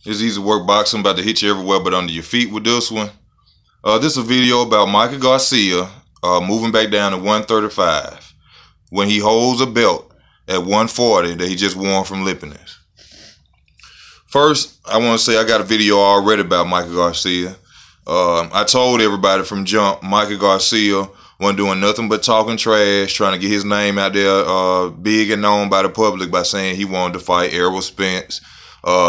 It's easy work boxing, about to hit you everywhere but under your feet with this one. This is a video about Mikey Garcia moving back down to 135 when he holds a belt at 140 that he just won from Lipinets. First, I want to say I got a video already about Mikey Garcia. I told everybody from jump, Mikey Garcia wasn't doing nothing but talking trash, trying to get his name out there big and known by the public by saying he wanted to fight Errol Spence,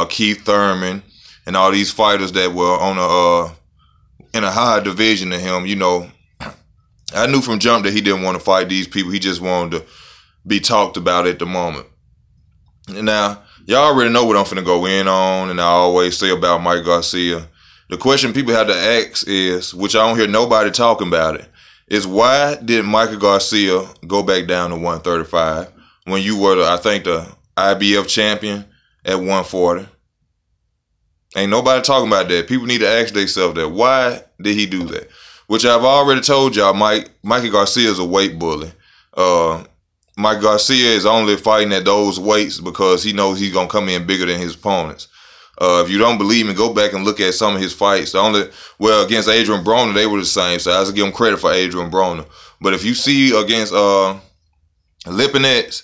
Keith Thurman, and all these fighters that were on in a higher division than him. You know, I knew from jump that he didn't want to fight these people. He just wanted to be talked about at the moment. Now, y'all already know what I'm finna go in on, and I always say about Mike Garcia. The question people have to ask is, which I don't hear nobody talking about it, is why did Mikey Garcia go back down to 135 when you were, I think, the IBF champion at 140? Ain't nobody talking about that. People need to ask themselves that. Why did he do that? Which I've already told y'all, Mikey Garcia is a weight bully. Mike Garcia is only fighting at those weights because he knows he's going to come in bigger than his opponents. If you don't believe me, go back and look at some of his fights. Against Adrian Broner, they were the same, so I have to give him credit for Adrian Broner. But if you see against Lipinets,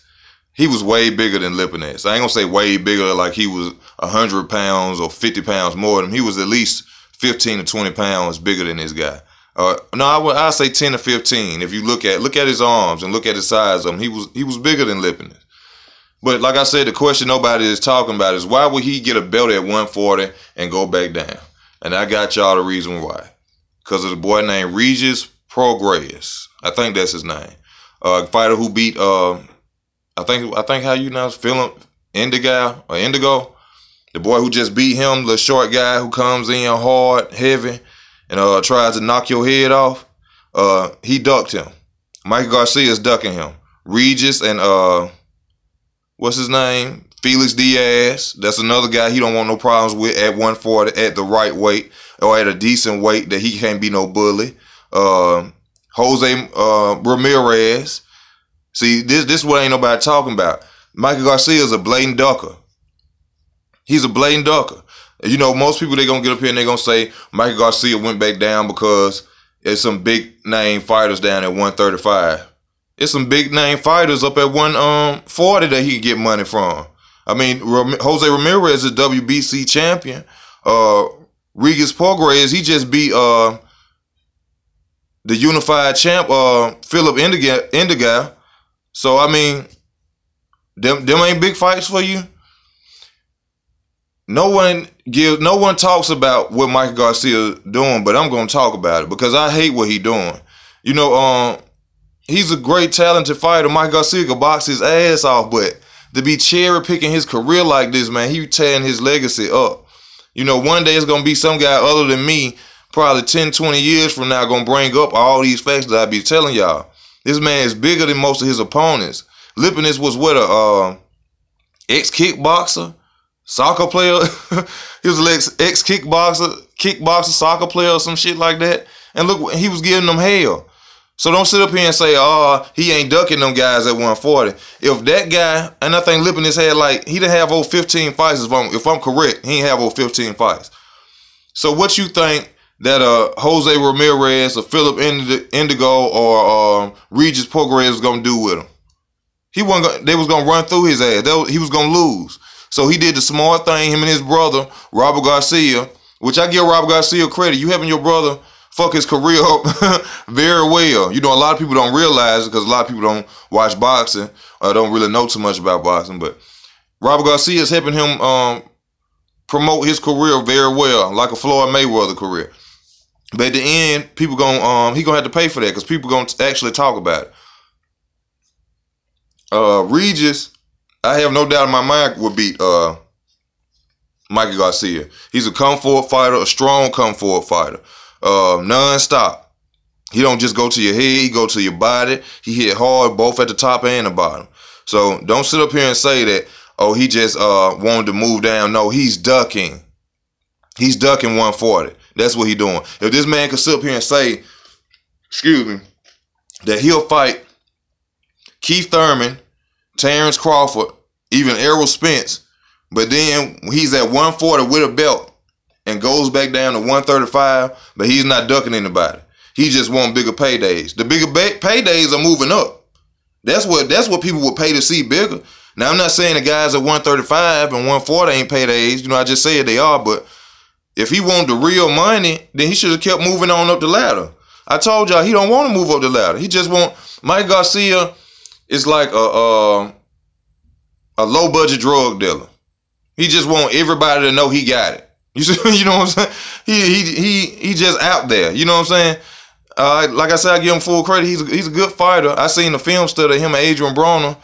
he was way bigger than Lipinets. I ain't going to say way bigger like he was 100 pounds or 50 pounds more than him. He was at least 15 to 20 pounds bigger than this guy. No, I'd say 10 to 15. If you look at his arms and look at the size of him, he was bigger than Lipinets. But like I said, the question nobody is talking about is why would he get a belt at 140 and go back down? And I got y'all the reason why. Because of the boy named Regis Prograis. I think that's his name. Fighter who beat I think how you know Philip Indigo. The boy who just beat him, the short guy who comes in hard, heavy, and tries to knock your head off. He ducked him. Mikey Garcia is ducking him. Regis and what's his name? Felix Diaz. That's another guy he don't want no problems with at 140 at the right weight or at a decent weight that he can't be no bully. Jose Ramirez. See, this is what ain't nobody talking about. Mikey Garcia is a blatant ducker. He's a blatant ducker. You know, most people, they going to get up here and they're going to say Mikey Garcia went back down because there's some big name fighters down at 135. It's some big name fighters up at 140 that he can get money from. I mean, Jose Ramirez is WBC champion. Regis Prograis, he just beat the unified champ, Philip Indigo. So, I mean, them ain't big fights for you. No one talks about what Mikey Garcia doing, but I'm going to talk about it because I hate what he doing. You know, he's a great, talented fighter. Mikey Garcia could box his ass off, but to be cherry-picking his career like this, man, he tearing his legacy up. You know, one day it's going to be some guy other than me, probably 10, 20 years from now, going to bring up all these facts that I be telling y'all. This man is bigger than most of his opponents. Lipinets was what, a ex-kickboxer, soccer player. He was an ex-kickboxer, soccer player or some shit like that. And look, he was giving them hell. So don't sit up here and say, oh, he ain't ducking them guys at 140. If that guy, and I think Lipinets had he didn't have over 15 fights, if I'm correct, he ain't have over 15 fights. So what you think that Jose Ramirez or Philip Indigo or Regis Prograis was going to do with him? They was going to run through his ass. He was going to lose. So he did the smart thing, him and his brother, Robert Garcia, which I give Robert Garcia credit. You having your brother fuck his career up very well. You know, a lot of people don't realize it because a lot of people don't watch boxing or don't really know too much about boxing. But Robert Garcia is helping him promote his career very well, like a Floyd Mayweather career. But at the end, he gonna have to pay for that because people gonna actually talk about it. Regis, I have no doubt in my mind, would beat Mikey Garcia. He's a come-forward fighter, a strong come-forward fighter. Non-stop. He don't just go to your head, he go to your body. He hit hard both at the top and the bottom. So don't sit up here and say that, oh, he just wanted to move down. No, he's ducking. He's ducking 140. That's what he doing. If this man could sit up here and say, excuse me, that he'll fight Keith Thurman, Terrence Crawford, even Errol Spence But then he's at 140 with a belt and goes back down to 135, but he's not ducking anybody. He just want bigger paydays. The bigger paydays are moving up. That's what people would pay to see bigger. Now, I'm not saying the guys at 135 and 140 ain't paydays. You know, I just said they are, but if he wanted the real money, then he should have kept moving on up the ladder. I told y'all he don't want to move up the ladder. He just want Mikey Garcia is like a low budget drug dealer. He just want everybody to know he got it. You know what I'm saying? He just out there. You know what I'm saying? Like I said, I give him full credit. He's a good fighter. I seen the film study of him and Adrian Broner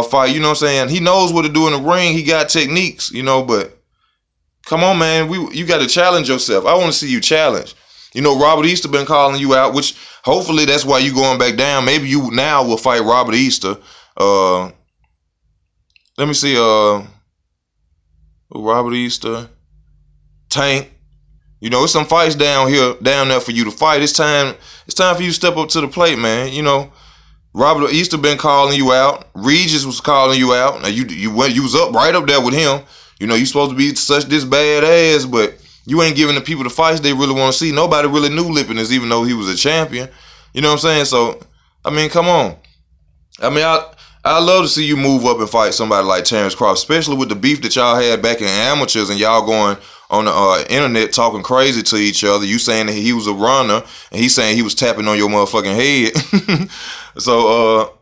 fight. You know what I'm saying? He knows what to do in the ring. He got techniques. You know, but come on, man. You got to challenge yourself. I want to see you challenge. You know, Robert Easter been calling you out, which hopefully that's why you going back down. Maybe you now will fight Robert Easter. Let me see. Robert Easter, Tank. You know, it's some fights down there for you to fight. It's time for you to step up to the plate, man. You know, Robert Easter been calling you out. Regis was calling you out. Now you was up right up there with him. You know, you supposed to be such this badass, but you ain't giving the people the fights they really want to see. Nobody really knew Lipinus, even though he was a champion. You know what I'm saying? So, I mean, come on. I mean, I love to see you move up and fight somebody like Terrence Crawford, especially with the beef that y'all had back in amateurs and y'all going on the internet talking crazy to each other. You saying that he was a runner and he saying he was tapping on your motherfucking head. So,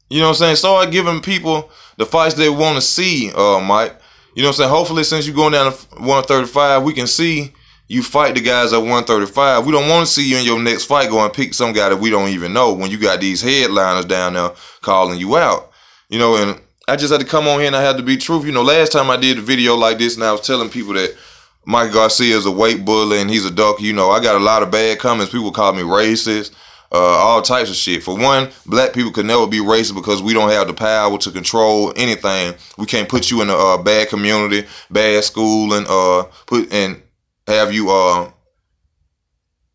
you know what I'm saying? Start giving people the fights they want to see, Mike. You know what I'm saying? Hopefully, since you're going down to 135, we can see you fight the guys at 135. We don't want to see you in your next fight go and pick some guy that we don't even know when you got these headliners down there calling you out. You know, and I just had to come on here and I had to be truthful. You know, last time I did a video like this and I was telling people that Mikey Garcia is a weight bully and he's a duck. You know, I got a lot of bad comments. People call me racist, all types of shit. For one, black people could never be racist because we don't have the power to control anything. We can't put you in a bad community, bad school, and have you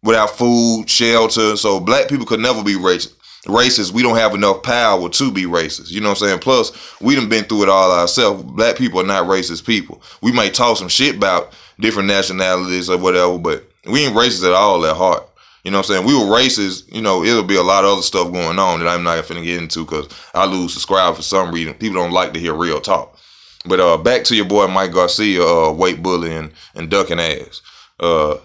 without food, shelter. So black people could never be racist. We don't have enough power to be racist. You know what I'm saying? Plus, we done been through it all ourselves. Black people are not racist people. We may talk some shit about different nationalities or whatever, but we ain't racist at all at heart. You know what I'm saying? We were racist, you know, it'll be a lot of other stuff going on that I'm not finna get into because I lose subscribe for some reason. People don't like to hear real talk. But back to your boy Mikey Garcia, weight bullying and ducking ass. I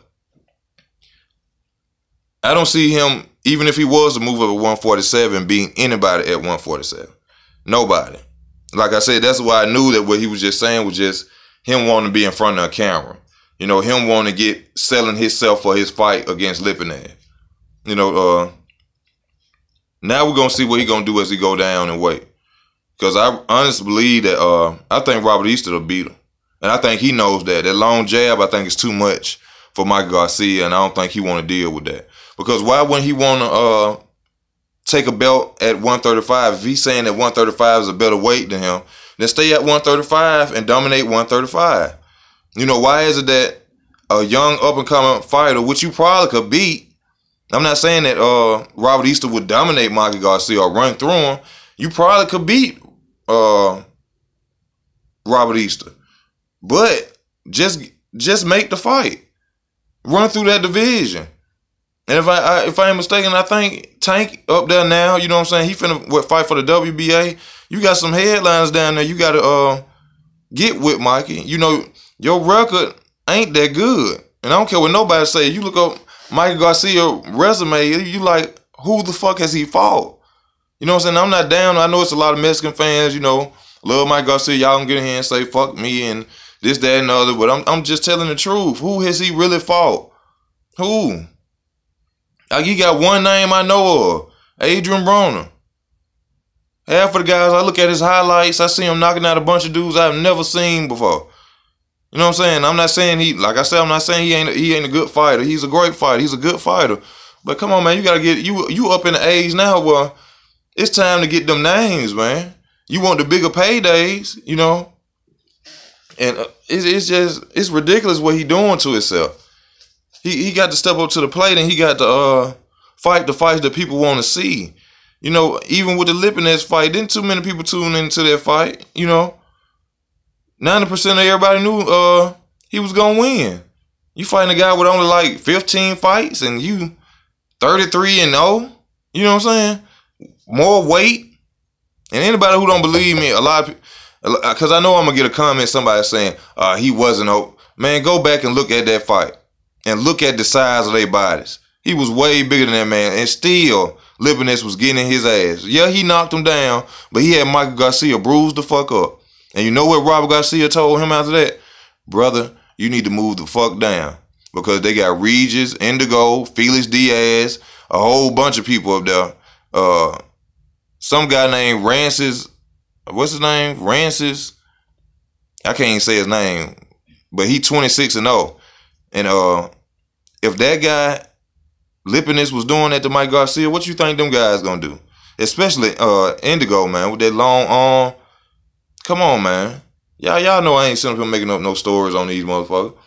don't see him, even if he was to move up at 147, being anybody at 147. Nobody. Like I said, that's why I knew that what he was just saying was just him wanting to be in front of a camera. You know, him wanting to get selling himself for his fight against Lipinus. You know, now we're going to see what he's going to do as he go down and weight. Because I honestly believe that I think Robert Easter will beat him. And I think he knows that. That long jab, I think, is too much for Mikey Garcia, and I don't think he want to deal with that. Because why wouldn't he want to take a belt at 135? If he's saying that 135 is a better weight than him, then stay at 135 and dominate 135. You know, why is it that a young up-and-coming fighter, which you probably could beat, I'm not saying that Robert Easter would dominate Mikey Garcia or run through him. You probably could beat Robert Easter. But just make the fight. Run through that division. And if I ain't mistaken, I think Tank up there now, you know what I'm saying? He finna fight for the WBA. You got some headlines down there. You got to get with Mikey. You know, your record ain't that good. And I don't care what nobody say. You look up Mikey Garcia resume, you like, who the fuck has he fought? You know what I'm saying? I'm not down. I know it's a lot of Mexican fans, you know, love Mikey Garcia. Y'all can get in here and say, fuck me and this, that, and the other. But I'm just telling the truth. Who has he really fought? Who? Like, you got one name I know of, Adrian Broner. Half of the guys, I look at his highlights, I see him knocking out a bunch of dudes I've never seen before. You know what I'm saying? I'm not saying like I said, I'm not saying he ain't a good fighter. He's a great fighter. He's a good fighter. But come on, man, you gotta get you up in the age now where it's time to get them names, man. You want the bigger paydays, you know. And it's ridiculous what he doing to himself. He got to step up to the plate and he got to fight the fights that people want to see. You know, even with the Lipinus fight, didn't too many people tune into that fight, you know. 90% of everybody knew he was gonna win. You fighting a guy with only like 15 fights and you 33-0. You know what I'm saying? More weight. And anybody who don't believe me, a lot of people, because I know I'm gonna get a comment, somebody saying he wasn't open. Man, go back and look at that fight and look at the size of their bodies. He was way bigger than that man, and still Lipinets was getting in his ass. Yeah, he knocked him down, but he had Mikey Garcia bruised the fuck up. And you know what Robert Garcia told him after that? Brother, you need to move the fuck down, because they got Regis, Indigo, Felix Diaz, a whole bunch of people up there. Some guy named Rancis, what's his name? Rancis. I can't even say his name, but he 26-0. And if that guy Lipinets was doing that to Mike Garcia, what you think them guys gonna do? Especially Indigo, man, with that long arm. Come on, man. Y'all know I ain't sitting up here making up no stories on these motherfuckers.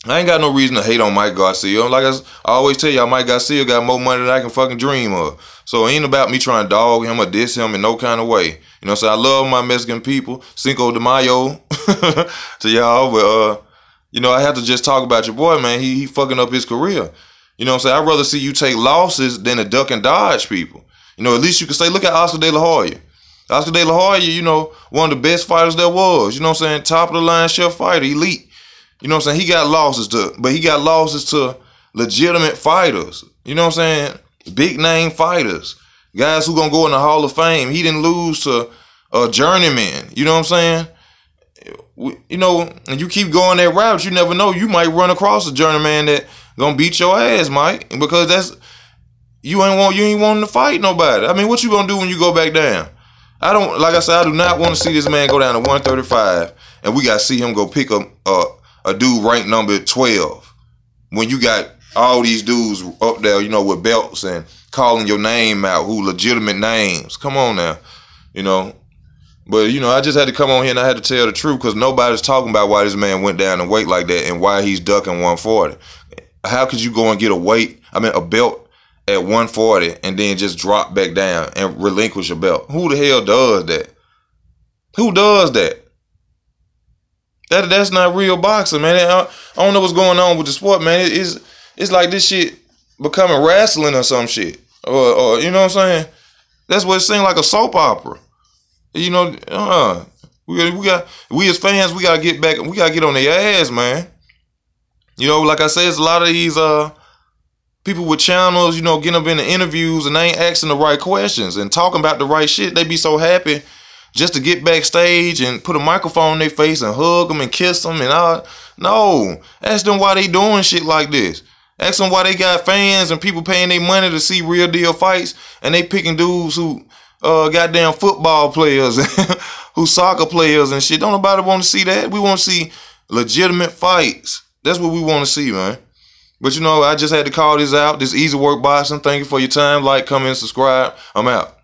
I ain't got no reason to hate on Mike Garcia. Like I always tell y'all, Mike Garcia got more money than I can fucking dream of. So it ain't about me trying to dog him or diss him in no kind of way. You know what I'm saying? I love my Mexican people. Cinco de Mayo to y'all. But, you know, I have to just talk about your boy, man. He fucking up his career. You know what I'm saying? I'd rather see you take losses than to duck and dodge people. You know, at least you can say, look at Oscar De La Hoya. Oscar De La Hoya, you know, one of the best fighters there was. You know what I'm saying? Top of the line chef fighter, elite. You know what I'm saying? He got losses to legitimate fighters. You know what I'm saying? Big name fighters. Guys who gonna go in the Hall of Fame. He didn't lose to a journeyman. You know what I'm saying? You know, and you keep going that route, you never know. You might run across a journeyman that gonna beat your ass, Mike. Because you ain't wanting to fight nobody. I mean, what you gonna do when you go back down? Like I said, I do not want to see this man go down to 135 and we gotta see him go pick up a dude ranked number 12 when you got all these dudes up there, you know, with belts and calling your name out, who legitimate names. Come on now, you know. But, you know, I just had to come on here and I had to tell the truth, because nobody's talking about why this man went down in weight like that and why he's ducking 140. How could you go and get a belt at 140 and then just drop back down and relinquish a belt? Who the hell does that? Who does that? That's not real boxing, man. I don't know what's going on with the sport, man. It's like this shit becoming wrestling or some shit. Or you know what I'm saying? That's what it seems like, a soap opera. You know, we as fans, we gotta get back, we gotta get on their ass, man. You know, like I said, it's a lot of these people with channels, you know, getting up in the interviews and they ain't asking the right questions and talking about the right shit. They be so happy just to get backstage and put a microphone in their face and hug them and kiss them and all. No, ask them why they doing shit like this. Ask them why they got fans and people paying their money to see real deal fights, and they picking dudes who goddamn football players, who soccer players and shit. Don't nobody want to see that. We want to see legitimate fights. That's what we want to see, man. But, you know, I just had to call this out. This Easy Work Boxing. Thank you for your time. Like, comment, subscribe. I'm out.